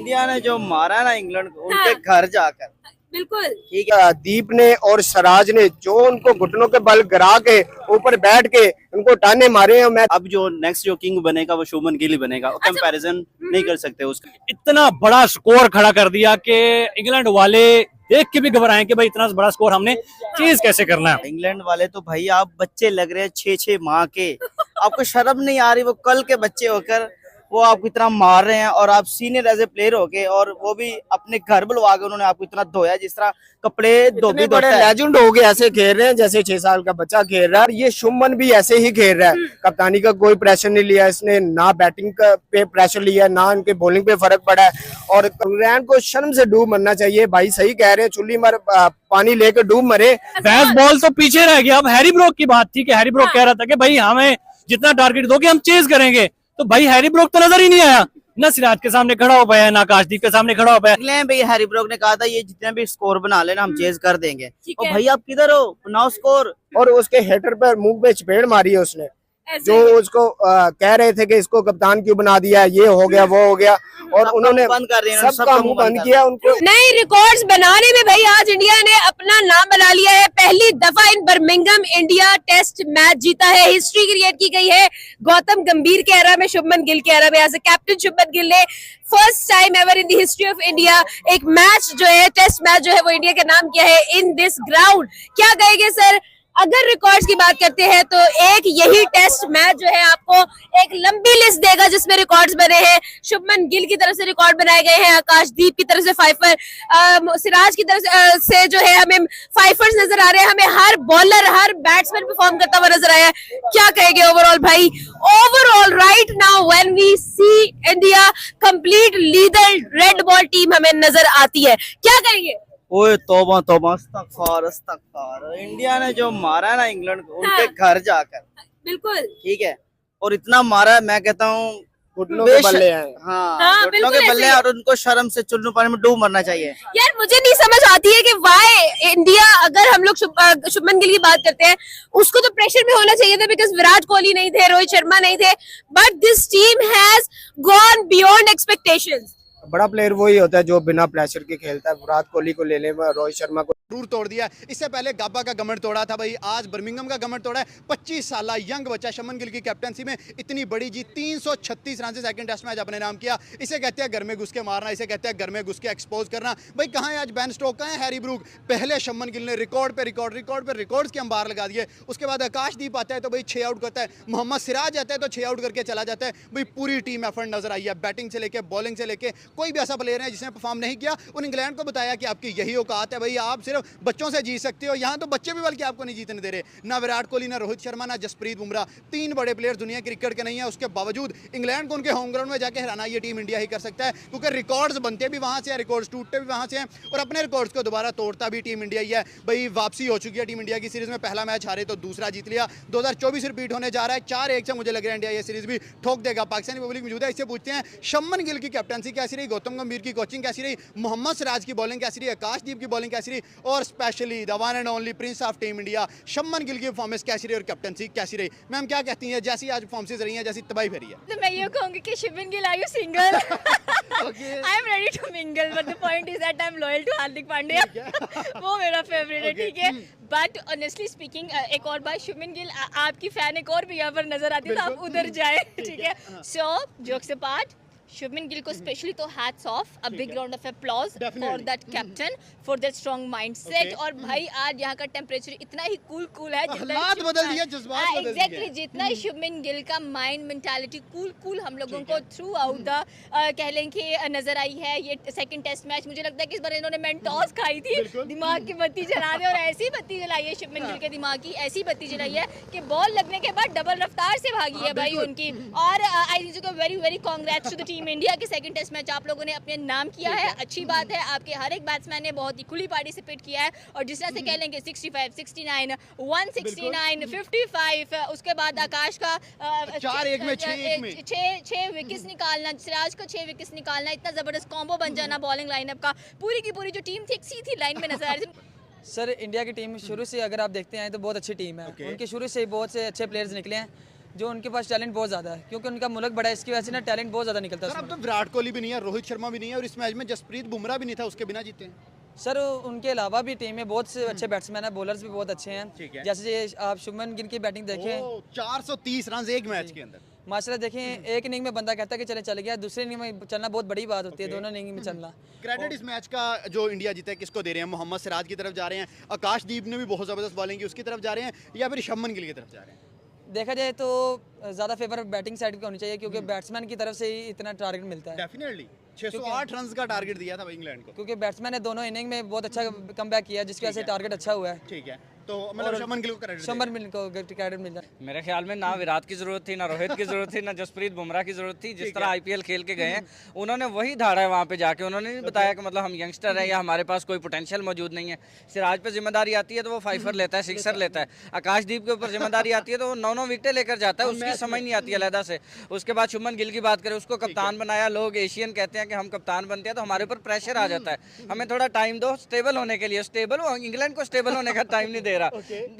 India ने जो मारा ना इंग्लैंड को उनके घर जाकर, बिल्कुल ठीक है। दीप ने और सराज ने जो उनको घुटनों के बल गिरा के ऊपर बैठ के उनको टाने मारे हैं। मैं अब जो नेक्स्ट जो किंग बनेगा वो शुभमन गिल ही बनेगा, कंपैरिजन नहीं कर सकते उसका। इतना बड़ा स्कोर खड़ा कर दिया कि इंग्लैंड वाले देख के भी घबराए कि भाई इतना बड़ा स्कोर हमने चीज कैसे करना है। इंग्लैंड वाले तो भाई आप बच्चे लग रहे हैं 6-6 माह के, आपको शर्म नहीं आ रही? वो कल के बच्चे होकर वो आपको इतना मार रहे हैं और आप सीनियर एज ए प्लेयर हो गए, और वो भी अपने घर बुलवा के उन्होंने आपको इतना धोया जिस तरह कपड़े धोबी बड़े लेजेंड हो गए, ऐसे खेल रहे हैं जैसे 6 साल का बच्चा खेल रहा है। ये शुभमन भी ऐसे ही खेल रहा है, कप्तानी का कोई प्रेशर नहीं लिया इसने, ना बैटिंग का पे प्रेशर लिया, ना उनके बॉलिंग पे फर्क पड़ा है। और इंग्लैंड को शर्म से डूब मरना चाहिए। भाई सही कह रहे हैं, चुल्ली मर पानी लेकर डूब मरे। बैस बॉल तो पीछे रह गया। अब हैरी ब्रोक की बात थी कि हैरी ब्रोक कह रहा था कि भाई हमें जितना टारगेट दोगे हम चेज करेंगे, तो भाई हैरी ब्रोक तो नजर ही नहीं आया, ना सिराज के सामने खड़ा हो पाया, ना आकाशदीप के सामने खड़ा हो पाया। भाई हैरी ब्रोक ने कहा था ये जितने भी स्कोर बना लेना हम चेज कर देंगे। और भाई आप किधर हो, बनाओ स्कोर। और उसके हेटर पर मुंह पे चपेट मारी है उसने, जो उसको कह रहे थे कि इसको कप्तान क्यों बना दिया, ये हो गया वो हो गया, और उन्होंने बंद कर दिया, सबका मुंह बंद किया उनको। नए रिकॉर्ड्स बनाने में भाई आज इंडिया ने अपना नाम बना लिया है। पहली दफा इन बर्मिंघम इंडिया टेस्ट मैच जीता है, हिस्ट्री क्रिएट की गई है गौतम गंभीर के एरा में, शुभमन गिल के एरा में। As a captain Shubman Gill ने first time ever in the history of India एक मैच जो है, टेस्ट मैच जो है वो इंडिया का नाम किया है इन दिस ग्राउंड। क्या कहेंगे सर, अगर रिकॉर्ड्स की बात करते हैं तो एक यही टेस्ट मैच जो है आपको एक लंबी लिस्ट देगा जिसमें रिकॉर्ड्स बने हैं। शुभमन गिल की तरफ से रिकॉर्ड बनाए गए हैं, आकाशदीप की तरफ से फाइफर, सिराज की तरफ से जो है हमें फाइफर्स नजर आ रहे हैं, हमें हर बॉलर हर बैट्समैन परफॉर्म करता हुआ नजर आया है। क्या कहेंगे ओवरऑल भाई, overall right now when we see India complete leader red ball team हमें नजर आती है, क्या कहेंगे? ओए तौबा तौबा, अस्तगफार अस्तगफार। इंडिया ने जो मारा है ना इंग्लैंड को उनके घर जाकर, बिल्कुल ठीक है। और इतना मारा है, मैं कहता हूँ घुटनों के बल्ले हैं। हाँ, घुटनों के बल्ले हैं, और उनको शर्म से चुल्लू पानी में डूब मरना चाहिए। यार मुझे नहीं समझ आती है कि वाई इंडिया, अगर हम लोग शुभमन गिल की बात करते हैं, उसको तो प्रेशर में होना चाहिए था बिकॉज विराट कोहली नहीं थे, रोहित शर्मा नहीं थे, but this team has gone beyond expectations. बड़ा प्लेयर वही होता है जो बिना प्रेशर के खेलता है। विराट कोहली को लेने में, रोहित शर्मा को जरूर तोड़ दिया। इससे पहले गाबा का गमर तोड़ा था भाई, आज बर्मिंघम का गमर तोड़ा है। 25 साल यंग बच्चा शुभमन गिल की कैप्टनसी में इतनी बड़ी जीत, 336 रन से सेकंड टेस्ट मैच अपने नाम किया। इसे कहते हैं घर में घुस के मारना, इसे कहते हैं घर में घुस के एक्सपोज करना। भाई कहाँ है आज बेन स्टोक, कहाँ है हैरी ब्रूक? पहले शुभमन गिल ने रिकॉर्ड पे रिकॉर्ड्स के अंबार लगा दिए। उसके बाद आकाशदीप आता है तो भाई 6 आउट करता है, मोहम्मद सिराज आता है तो 6 आउट करके चला जाता है। भाई पूरी टीम एफर्ट नजर आई है, बैटिंग से लेके बॉलिंग से लेके। कोई भी ऐसा प्लेयर है जिसने परफॉर्म नहीं किया, उन इंग्लैंड को बताया कि आपकी यही औकात है भाई, आप सिर्फ बच्चों से जीत सकते हो। यहाँ तो बच्चे भी बल्कि आपको नहीं जीतने दे रहे, ना विराट कोहली, ना रोहित शर्मा, ना जसप्रीत बुमराह, 3 बड़े प्लेयर दुनिया क्रिकेट के नहीं है। उसके बावजूद इंग्लैंड को उनके होम ग्राउंड में जाके हराना ये टीम इंडिया ही कर सकता है, क्योंकि रिकॉर्ड्स बनते भी वहां से हैं, रिकॉर्ड्स टूटते भी वहां से हैं, और अपने रिकॉर्ड्स को दोबारा तोड़ता भी टीम इंडिया ही है। भाई वापसी हो चुकी है टीम इंडिया की सीरीज में, पहला मैच हारे तो दूसरा जीत लिया। 2024 रिपीट होने जा रहा है, 4-1 से मुझे लग रहा है इंडिया ये सीरीज भी ठोक देगा। पाकिस्तानी पब्लिक मौजूद है, इससे पूछते हैं शुभमन गिल की कैप्टनसी कैसी रही, गौतम गंभीर की कोचिंग कैसी रही, मोहम्मद सिराज की बॉलिंग कैसी रही, आकाशदीप की बॉलिंग कैसी रही, और specially the one and only Prince of team India Shubman Gill की परफॉर्मेंस कैसी रही और कैप्टनसी कैसी रही? मैम क्या कहती हैं, जैसी आज परफॉर्मेंस रही है, जैसी तबाही फेरी है? तो मैं ये कहूंगी कि Shubman Gill, are you single? I am ready to mingle, but the point is that I am loyal to Hardik Pandya. वो मेरा फेवरेट है, ठीक है। बट ऑनेस्टली स्पीकिंग, एक और बात, शुभमन गिल आपकी फैन एक और भी यहाँ पर नजर आती है, तो आप उधर जाए, ठीक है। सो जोक्स अपार्ट, शुभमन गिल को स्पेशली तो hats off, a big round of applause for that captain, for that strong mindset. और भाई आज यहाँ का टेम्परेचर इतना ही कूल है, हालात बदल दिए, जज्बात बदल दिए। एग्जैक्टली, जितना ही शुभमन गिल का माइंड मेंटालिटी कूल हम लोगों को थ्रू आउट द कह लें कि नजर आई है। ये सेकंड टेस्ट मैच, मुझे लगता है कि इस बार इन्होंने मेंटोस खाई थी, दिमाग की बत्ती जला दे, और ऐसी बत्ती जलाई है शुभमन गिल के दिमाग की, ऐसी बत्ती जलाई है कि बॉल लगने के बाद डबल रफ्तार से भागी है भाई उनकी। और I think very very congrats to the team India के सेकंड टेस्ट मैच आप लोगों ने अपने नाम किया है, अच्छी बात है। आपके हर एक बैट्समैन ने बहुत ही खुली पार्टिसिपेट किया है, और जिस तरह से कह लेंगे 65, 69, 169, 55, उसके बाद आकाश का 4-1 में 6 विकेट्स निकालना, सिराज का 6 विकेट्स निकालना, इतना जबरदस्त कॉम्बो बन जाना बॉलिंग लाइनअप का, पूरी की पूरी जो टीम थी एक सीधी लाइन में नजर आ रही थी। सर इंडिया की टीम शुरू से अगर आप देखते हैं तो बहुत अच्छी टीम है, उनके शुरू से बहुत से अच्छे प्लेयर्स निकले हैं। जो उनके पास टैलेंट बहुत ज़्यादा है, क्योंकि उनका मुल्क बड़ा है, इसकी वजह से ना टैलेंट बहुत ज़्यादा निकलता सर है अब तो विराट कोहली भी नहीं है, रोहित शर्मा भी नहीं है और इस मैच में जसप्रीत बुमराह भी नहीं था, उसके बिना जीते हैं। सर उनके अलावा भी टीम में बहुत से अच्छे बैट्समैन हैं, बॉलर्स भी बहुत अच्छे ठीक है। हैं। जैसे आप शुभमन गिल की बैटिंग देखें, 430 रन एक मैच के अंदर। माशाल्लाह देखें, एक इनिंग में बंदा कहता है कि चले गया, दूसरे इनिंग में चलना बहुत बड़ी बात होती है, दोनों इनिंग में चलना। क्रेडिट इस मैच का जो इंडिया जीता है किसको दे रहे हैं? मोहम्मद सिराज की तरफ जा रहे हैं, आकाशदीप ने भी बहुत ज़बरदस्त बॉलिंग की उसकी तरफ जा रहे हैं, या फिर शुभमन गिल की तरफ जा रहे हैं? देखा जाए तो ज़्यादा फेवर बैटिंग साइड की होनी चाहिए, क्योंकि बैट्समैन की तरफ से ही इतना टारगेट मिलता है। डेफिनेटली 608 रन का टारगेट दिया था भाई इंग्लैंड को। क्योंकि बैट्समैन ने दोनों इनिंग में बहुत अच्छा कमबैक किया, जिसकी वजह से टारगेट अच्छा हुआ है। ठीक है, तो मतलब शुभमन गिल को क्रेडिट शुभमन गिल को क्रेडिट मिल जाए। मेरे ख्याल में ना विराट की जरूरत थी, ना रोहित की जरूरत थी, ना जसप्रीत बुमराह की जरूरत थी। जिस तरह आईपीएल खेल के गए हैं उन्होंने वही धाड़ा है वहाँ पे जाके। उन्होंने नहीं बताया कि मतलब हम यंगस्टर हैं या हमारे पास कोई पोटेंशियल मौजूद नहीं है। सिराज पे जिम्मेदारी आती है तो वो फाइफर लेता है, सिक्सर लेता है। आकाशदीप के ऊपर जिम्मेदारी आती है तो वो 9 विकेटें लेकर जाता है, उसकी समझ नहीं आती अलहदा से। उसके बाद शुभमन गिल की बात करें, उसको कप्तान बनाया, लोग एशियन कहते हैं कि हम कप्तान बनते हैं तो हमारे ऊपर प्रेशर आ जाता है। हमें थोड़ा टाइम दो स्टेबल होने के लिए। स्टेबल वो इंग्लैंड को स्टेबल होने का टाइम नहीं दे रहा।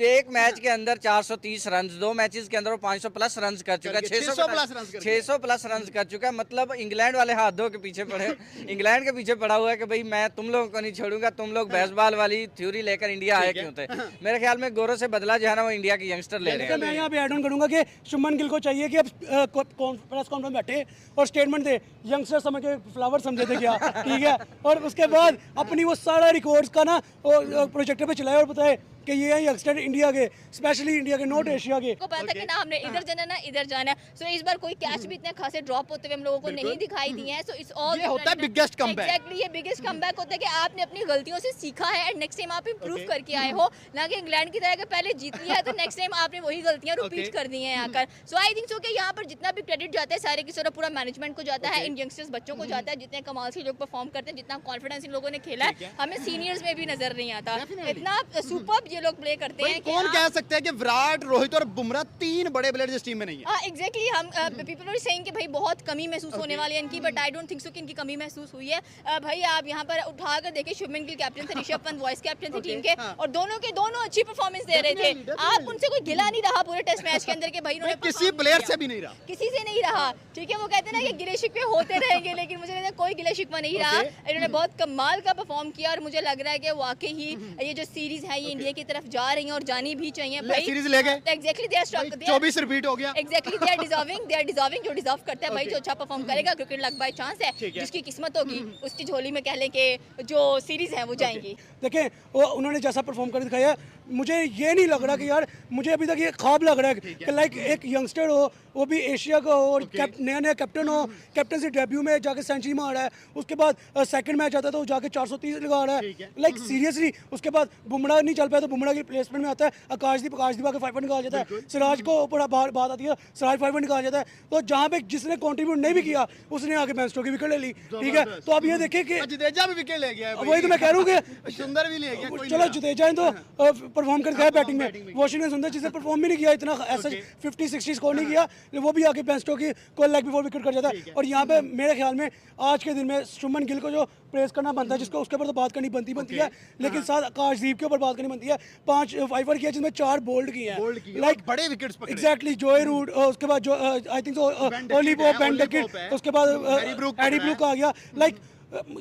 एक मैच के अंदर 430 रन, 2 मैचेस के अंदर वो 500 प्लस रन कर चुका है, 600 प्लस रन कर चुका है। मतलब इंग्लैंड वाले हाथ धो के पीछे पड़े, इंग्लैंड के पीछे पड़ा हुआ है कि भाई मैं तुम लोगों को नहीं छोड़ूंगा, तुम लोग बेसबॉल वाली थ्योरी लेकर इंडिया आए क्यों थे। मेरे ख्याल में गौरव से बदला जो है ना वो इंडिया के यंगस्टर ले रहे हैं। मैं यहाँ पे ऐड ऑन करूंगा कि शुभमन गिल को चाहिए कि अब प्रेस कॉन्फ्रेंस बैठे और स्टेटमेंट दे, यंगस्टर समझ के फ्लावर समझे थे क्या, ठीक है, और उसके बाद अपनी वो सारा रिकॉर्ड्स का ना प्रोजेक्टर पे चलाए और बताए कि ये है यंगस्टर इंडिया के, स्पेशली इंडिया के, नॉट एशिया के। को पता था कि ना हमने इधर जाना ना इधर जाना है। सो इस बार कोई कैच भी इतने खासे ड्रॉप होते हुए हम लोगों को नहीं दिखाई दिए हैं। सो इट्स ऑल ये होता है biggest comeback। एग्जैक्टली, ये बिगेस्ट कमबैक होता है कि आपने अपनी गलतियों से सीखा है एंड नेक्स्ट टाइम आप इम्प्रूव करके आए हो, ना कि इंग्लैंड की तरह पहले जीत लिया है तो नेक्स्ट टाइम आपने वही गलतियां रिपीट कर दी हैं आकर। सो आई थिंक सो कि यहाँ पर जितना भी क्रेडिट जाता है सारे की सारा पूरा मैनेजमेंट को जाता है, इन यंगस्टर्स बच्चों को जाता है, जितने कमाल से लोग परफॉर्म करते हैं, जितना कॉन्फिडेंस इन लोगों ने खेला है हमें सीनियर्स में भी नजर नहीं आता। इतना सुपर्ब ये लोग प्ले करते हैं। कौन कह सकते हैं कि विराट, रोहित और बुमराह 3 बड़े प्लेयर इस टीम में नहीं है? एग्जैक्टली, हम पीपल आर सेइंग कि भाई बहुत कमी महसूस होने वाली है इनकी, but I don't think so कि इनकी कमी महसूस हुई है। भाई आप यहाँ पर उठा कर देखिए, शुभमन गिल कैप्टन थे, ऋषभ पंत वाइस कैप्टन थे टीम के, और दोनों के दोनों अच्छी परफॉर्मेंस दे रहे थे। आप उनसे कोई गिला नहीं रहा पूरे टेस्ट मैच के अंदर के भाई उन्होंने किसी प्लेयर से भी नहीं रहा, किसी से नहीं रहा, ठीक है। वो कहते हैं ना कि गिले शिकवे होते रहेंगे, लेकिन मुझे लगता है कोई गिले शिकवा नहीं रहा। इन्होंने बहुत कमाल का परफॉर्म किया और मुझे लग रहा है कि वाकई ही ये जो सीरीज है ये इंडिया की तरफ जा रही है और जानी भी चाहिए भाई। सीरीज ले गए, exactly, they are strong, 24 repeat हो गया। एग्जैक्टली, दे आर डिजर्विंग, जो डिजर्व करता है भाई, जो अच्छा परफॉर्म करेगा, क्रिकेट लक बाय चांस है, जिसकी किस्मत होगी उसकी झोली में कह लें कि जो सीरीज है वो जाएंगी। देखें वो उन्होंने जैसा परफॉर्म कर दिखाया, मुझे ये नहीं लग रहा कि यार, मुझे अभी तक ये ख्वाब लग रहा है कि लाइक एक यंगस्टर हो, वो भी एशिया का हो और नया नया कैप्टन हो, कैप्टन से डेब्यू में जाके सेंचुरी मार रहा है, उसके बाद सेकंड मैच आता है तो वो जाके 430 लगा रहा है, लाइक सीरियसली। उसके बाद बुमराह नहीं चल पाया तो बुमराह की प्लेसमेंट में आता है आकाशदीप आके 5 निकाल जाता है, सिराज को ऊपर बात आती है, सिराज 5 निकाल जाता है। तो जहाँ पे जिसने कंट्रीब्यूट नहीं भी किया उसने आके बेंचो की विकेट ले ली, ठीक है। तो अब ये देखिए कि जडेजा भी विकेट ले गया है, वही तो मैं कह रहा हूँ कि सुंदर भी ले गया, चलो जडेजा तो परफॉर्म कर गया बैटिंग में, वाशिंगटन सुंदर जिसने परफॉर्म भी नहीं किया इतना, ऐसा 50-60 स्कोर नहीं किया, वो भी आके बेंच की कोई लेग बिफोर विकेट कर जाता है। और यहाँ पे मेरे ख्याल में आज के दिन में शुभमन गिल को जो प्रेस करना बनता है, जिसको उसके ऊपर तो बात करनी बनती है, लेकिन साथ आकाशदीप के ऊपर बात करनी बनती है। 5 फाइवर किया जिसमें 4 बोल्ड किए हैं, लाइक बड़े विकेट्स पकड़े। एग्जैक्टली, जोए रूट, उसके बाद जो I think Ollie Pope, Ben Duckett, उसके बाद एडी ब्रूक आ गया। लाइक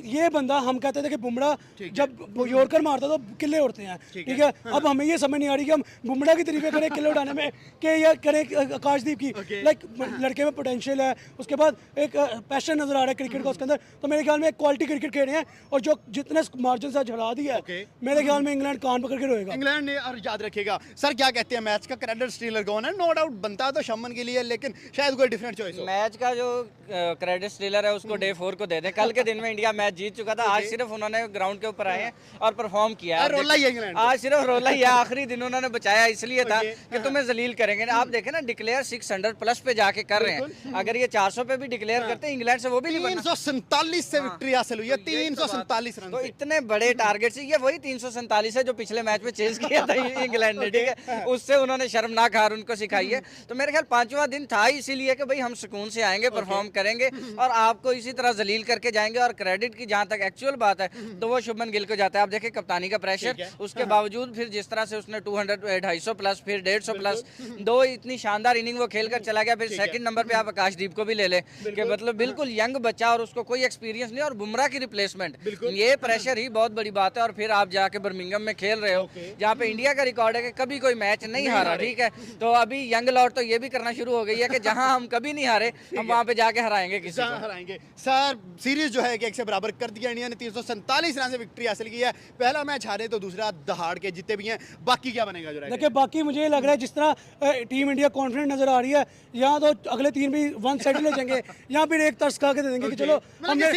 ये बंदा, हम कहते थे कि बुमराह जब यॉर्कर मारता तो किले उड़ते हैं, ठीक है। अब हमें ये समझ नहीं आ रही कि हम बुमराह की तरीके करें किले उड़ाने में कि या करें आकाशदीप की। लाइक लड़के में पोटेंशियल है, उसके बाद एक पैशन नजर आ रहा है क्रिकेट का उसके अंदर। तो मेरे ख्याल में एक क्वालिटी क्रिकेट खेल रहे हैं और जो जितने मार्जिन से हरा दिया है, मेरे ख्याल में इंग्लैंड कान पकड़ के रोएगा। इंग्लैंड ने, और याद रखेगा सर, क्या कहते हैं मैच का क्रेडिट स्टीलर कौन है? नो डाउट बनता तो शुभमन के लिए, लेकिन शायद कोई डिफरेंट चॉइस हो। मैच का जो क्रेडिट स्टीलर है उसको डे 4 को दे दें। कल के दिन में इंडिया मैच जीत चुका था, आज सिर्फ उन्होंने ग्राउंड के ऊपर आए हैं और परफॉर्म किया है। रोला ही है इंग्लैंड, आज सिर्फ रोला ही है। आखिरी दिन उन्होंने बचाया इसलिए था कि तुम्हें जलील करेंगे। आप देखें ना, डिक्लेयर 600 प्लस पे जाके कर रहे हैं। अगर ये 400 पे भी डिक्लेयर करते हैं इंग्लैंड से वो भी नहीं बनना। 347 से विक्ट्री हासिल हुई है, 347 रन। तो इतने बड़े टारगेट से, ये वही 347 है जो पिछले मैच में चेज किया था इंग्लैंड ने, ठीक है। उससे उन्होंने शर्मनाक हार उनको सिखाई है। तो मेरे ख्याल 5वां दिन था इसीलिए कि भाई हम सुकून से आएंगे, परफॉर्म करेंगे और आपको इसी तरह जलील करके जाएंगे और क्रेडिट की जहां तक एक्चुअल बात है तो वो शुभमन गिल को जाता है। आप देखें कप्तानी का प्रेशर, उसके बावजूद फिर जिस तरह से उसने 200 250 प्लस फिर 150 प्लस दो इतनी शानदार इनिंग वो खेल कर चला गया। फिर सेकंड नंबर पे आप आकाशदीप को भी ले ले कि मतलब बिल्कुल यंग बच्चा और उसको कोई एक्सपीरियंस नहीं, और बुमराह की रिप्लेसमेंट, ये प्रेशर ही बहुत बड़ी बात है। और फिर आप जाके बर्मिंघम में खेल रहे हो जहाँ पे इंडिया का रिकॉर्ड है कि कभी कोई मैच नहीं हारा, ठीक है। तो अभी यंग लॉट तो ये भी करना शुरू हो गई है कि जहाँ हम कभी नहीं हारे हम वहाँ पे जाके हराएंगे किसी को। हराएंगे सर। सीरीज जो है कि 1 से बराबर कर दिया, इंडिया ने 347 रन से विक्ट्री हासिल की है। पहला मैच हारे तो दूसरा दहाड़ के जीते भी हैं। बाकी क्या बनेगा जो देखिए बाकी मुझे ये लग रहा है जिस तरह टीम इंडिया कॉन्फिडेंट नजर आ रही है, यहाँ तो अगले 3 भी 1 साइड ले जाएंगे, यहाँ फिर एक तरस खा के दे देंगे कि चलो हमने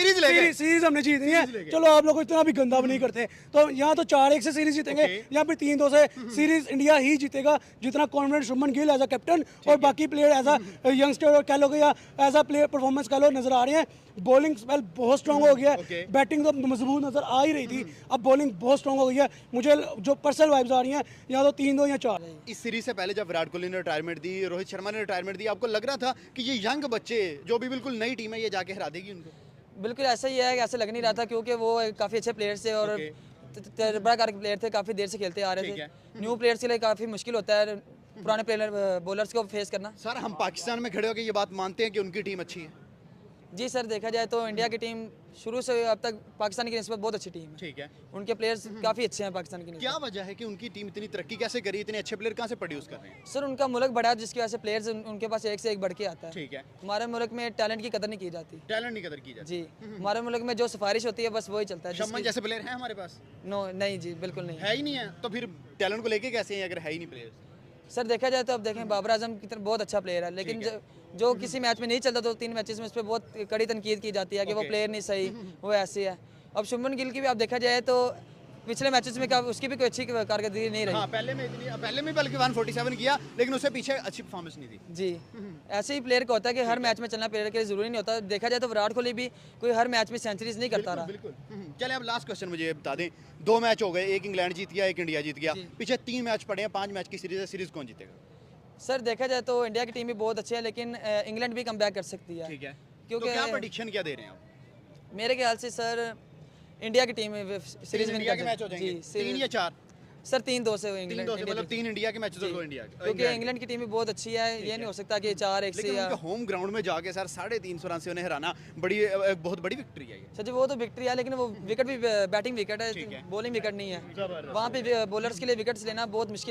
सीरीज हमने जीतनी है, चलो आप लोग इतना भी गंदा भी नहीं करते। तो यहाँ तो 4-1 से सीरीज जीतेंगे, यहाँ फिर 3-2 से सीरीज इंडिया ही जीतेगा, जितना confident Shubman Gill as a captain और बाकी प्लेयर एज अ यंगस्टर और कह लो या एज अ प्लेयर परफॉर्मेंस कह लो नजर आ रहे हैं। बॉलिंग स्पेल बहुत स्ट्रांग हो गया है, बैटिंग तो मजबूत नजर आ ही रही थी, अब बॉलिंग बहुत स्ट्रांग हो गई है। मुझे जो पर्सनल वाइब्स आ रही हैं या तो 3-2 या 4। इस सीरीज से पहले जब विराट कोहली ने रिटायरमेंट दी, रोहित शर्मा ने रिटायरमेंट दी, आपको लग रहा था कि ये यंग बच्चे जो भी बिल्कुल नई टीम है ये जाके हरा देगी उनको? बिल्कुल ऐसा ही है, ऐसा लग नहीं रहा था क्योंकि वो काफ़ी अच्छे प्लेयर्स थे और तजर्बाकार प्लेयर थे, काफ़ी देर से खेलते आ रहे थे। न्यू प्लेयर्स के लिए काफ़ी मुश्किल होता है पुराने प्लेयर बॉलर्स को फेस करना। सर हम पाकिस्तान में खड़े होकर ये बात मानते हैं कि उनकी टीम अच्छी है? जी सर, देखा जाए तो इंडिया की टीम शुरू से अब तक पाकिस्तान की निस्बत बहुत अच्छी टीम है, ठीक है। उनके प्लेयर्स काफ़ी अच्छे हैं पाकिस्तान की क्या वजह है कि उनकी टीम इतनी तरक्की कैसे करी, इतने अच्छे प्लेयर कहाँ से प्रोड्यूस कर रहे हैं? सर उनका मुल्क बड़ा है जिसकी वजह से प्लेयर्स उनके पास एक से एक बढ़ के आता है। ठीक है। हमारे मुल्क में टैलेंट की कदर नहीं की जाती। टैलेंट नहीं कदर की जाती जी, हमारे मुल्क में जो सिफारिश होती है बस वही चलता है। शम्मन जैसे प्लेयर हैं हमारे पास? नो नहीं जी, बिल्कुल नहीं है ही नहीं है, तो फिर टैलेंट को लेके कैसे हैं अगर है ही नहीं प्लेयर? सर देखा जाए तो अब देखें बाबर आजम की तरह बहुत अच्छा प्लेयर है, लेकिन जो किसी मैच में नहीं चलता तो 3 मैचेस में उस पर बहुत कड़ी तनकीद की जाती है कि वो प्लेयर नहीं सही, वो ऐसी है। अब शुभमन गिल की भी आप देखा जाए तो पिछले मैचेस में उसकी भी कोई अच्छी कारकर्दगी नहीं रही। हाँ, पहले में बल्कि 147 किया, लेकिन उससे पीछे अच्छी परफॉर्मेंस नहीं थी। जी, ऐसे ही प्लेयर का होता है कि हर मैच में चलना प्लेयर के लिए जरूरी नहीं होता। देखा जाए तो विराट कोहली भी कोई हर मैच में सेंचुरीज नहीं करता रहा। बिल्कुल। चलिए अब लास्ट क्वेश्चन मुझे बता दें, 2 मैच हो गए, एक इंग्लैंड जीत गया, एक इंडिया जीत गया, पीछे 3 मैच पड़े हैं, 5 मैच की सीरीज है, सीरीज कौन जीतेगा? सर देखा जाए तो इंडिया की टीम भी बहुत अच्छी है, लेकिन इंग्लैंड भी कम बैक कर सकती है। ठीक है, क्योंकि तो क्या प्रेडिक्शन क्या दे रहे हैं आप? मेरे ख्याल से सर इंडिया की टीम सीरीज इंडिया के मैच हो जाएंगे, 3 या 4? सर 3-2 से इंग्लैंड, 3-2 से मतलब 3 इंडिया के मैचेस और 2 इंडिया के, क्योंकि इंग्लैंड की टीम भी बहुत अच्छी है। ये नहीं हो सकता कि 4-1 से लेकिन या उनके होम ग्राउंड में जाके सर 350 रन से उन्हें हराना बहुत बड़ी विक्ट्री है ये। सर जी वो तो विक्ट्री है, लेकिन वो विकेट भी बैटिंग विकेट है, बॉलिंग विकेट नहीं है। वहाँ पे बॉलर्स के लिए विकेट्स लेना बहुत मुश्किल